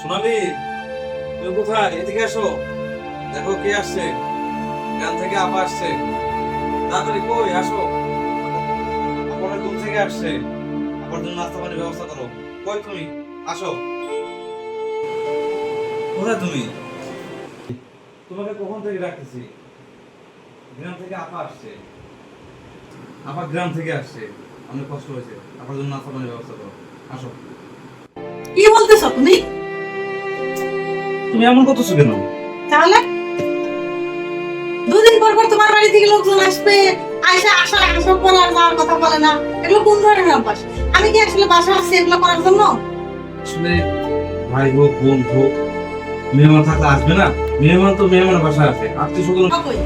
সোনালি, তুমি কোথায়? এদিকে আসো, দেখো কে আসছে। গ্রাম থেকে আপা আসছে, তাড়াতাড়ি কই আসো। আপনার দূর থেকে আসছে, আপার জন্য নাস্তা পানির ব্যবস্থা করো। কই তুমি? আসো। কোথায় তুমি? তোমাকে কখন থেকে ডাকতেছি। গ্রাম থেকে আপা আসছে, আপা গ্রাম থেকে আসছে, অনেক কষ্ট হয়েছে। আপনার জন্য নাস্তা পানির ব্যবস্থা করো, আসো। কি বলতেছো তুমি? তুমি এমন করতেছো কেন? তাহলে দুদিন পর পর তোমার বাড়ি থেকে লোকজন আসবে, আসার পর আর যাওয়ার কথা বলে না। এগুলো কোন ধরনের অভ্যাস? আমি কি আসলে বাসা আসছি এগুলো করার জন্য? আসলে ভাই হোক বোন হোক, মেহমান থাকলে আসবে না? মেহমান তো মেহমানের বাসায় আসে, আত্মীয় স্বজন। কই?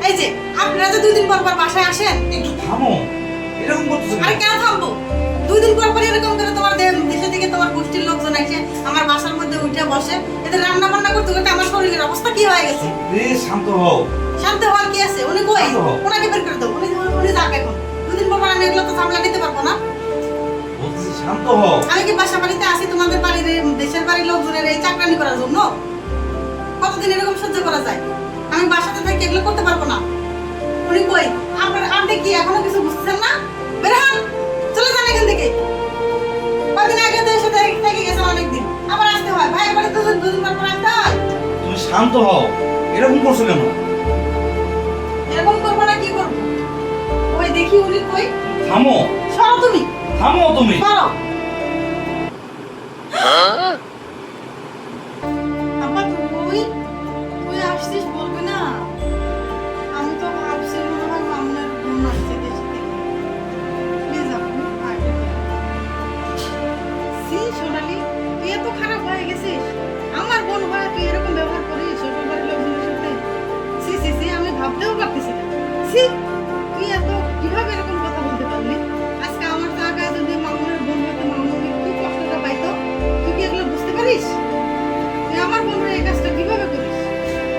এই যে আপনারা যে দুদিন পর পর বাসায় আসেন, একটু থামো, এরকম করতেছো আরে কেন? কেন থামবো? দুই দিন পর পর এরকম করে তোমার দেশে থেকে তোমার গোষ্ঠীর লোকজন এসে আমার বাসার মধ্যে উঠে বসে, এদের রান্না বান্না করতে করতে আমার শরীরের অবস্থা কি হয়ে গেছে। প্লিজ শান্ত হও। শান্ত হওয়ার কি আছে? উনি কই? শান্ত হও। ওনাকে বের করে দাও। উনি যাক এখন। দুদিন পর পর আমি এগুলো তো সামলা নিতে পারবো না। বলতেছি শান্ত হও। আমি কি বাসা বাড়িতে আসি তোমাদের বাড়ির দেশের বাড়ির লোকজনের এই চাকরানি করার জন্য? কতদিন এরকম সহ্য করা যায়? আমি বাসাতে থেকে এগুলো করতে পারবো না। উনি কই? আপনি কি এখনো কিছু বুঝছেন না? বের হন, চলে যান এখান থেকে। কদিন আগে তো এসে থেকে গেছেন অনেকদিন, আবার আসতে হয়। ভাই বাড়ি দুদিন পর পর আসতে হয়। তুমি শান্ত হও, এরকম করছো কেন? এরকম করবো না কি করবো? ওই দেখি উনি কই? থামো, সরো তুমি, থামো তুমি। সরো। আব্বা তুই তুই আসছিস বলবি না? আমি তো ভাবছি মনে হয় মামলার বোন আসছে দেশ থেকে। প্লিজ আপু আয়। সি সোনালি, তুই এত খারাপ হয়ে গেছিস? আমার বোন হয়ে তুই এরকম ব্যবহার করিস শ্বশুর বাড়ির লোকজনের সাথে? সি সি সি, আমি ভাবতেও পারতেছি না। সি, তুই এত কিভাবে এরকম কথা বলতে পারলি? আজকে আমার জায়গায় যদি মামুনের বোন হতো, মামুনি কি কষ্টটা পাইতো? তুই কি এগুলো বুঝতে পারিস? তুই আমার বোন হয়ে এই কাজটা কিভাবে করিস?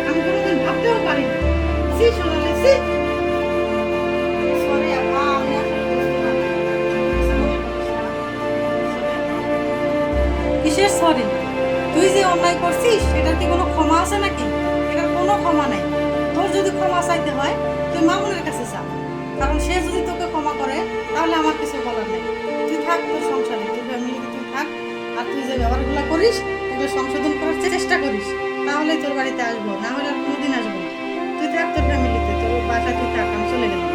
আমি কোনোদিন ভাবতেও পারি না। সি সোনালি, সি। সরি আপা, আমি আসলে বুঝতে পারি না। কিছু মনে করিস না। কিসের সরি? তুই যে অন্যায় করছিস সেটার কি কোনো ক্ষমা আছে নাকি? এটার কোনো ক্ষমা নাই। তোর যদি ক্ষমা চাইতে হয় তুই মামুনের কাছে যা, কারণ সে যদি তোকে ক্ষমা করে তাহলে আমার কিছু বলার নেই। তুই থাক তোর সংসারে, তোর ফ্যামিলিতে তুই থাক। আর তুই যে ব্যবহারগুলো করিস এগুলো সংশোধন করার চেষ্টা করিস, তাহলেই তোর বাড়িতে আসবো, না হলে আর কোনোদিন আসবো না। তুই থাক তোর ফ্যামিলিতে, তোর বাসায় তুই থাক, আমি চলে গেলাম।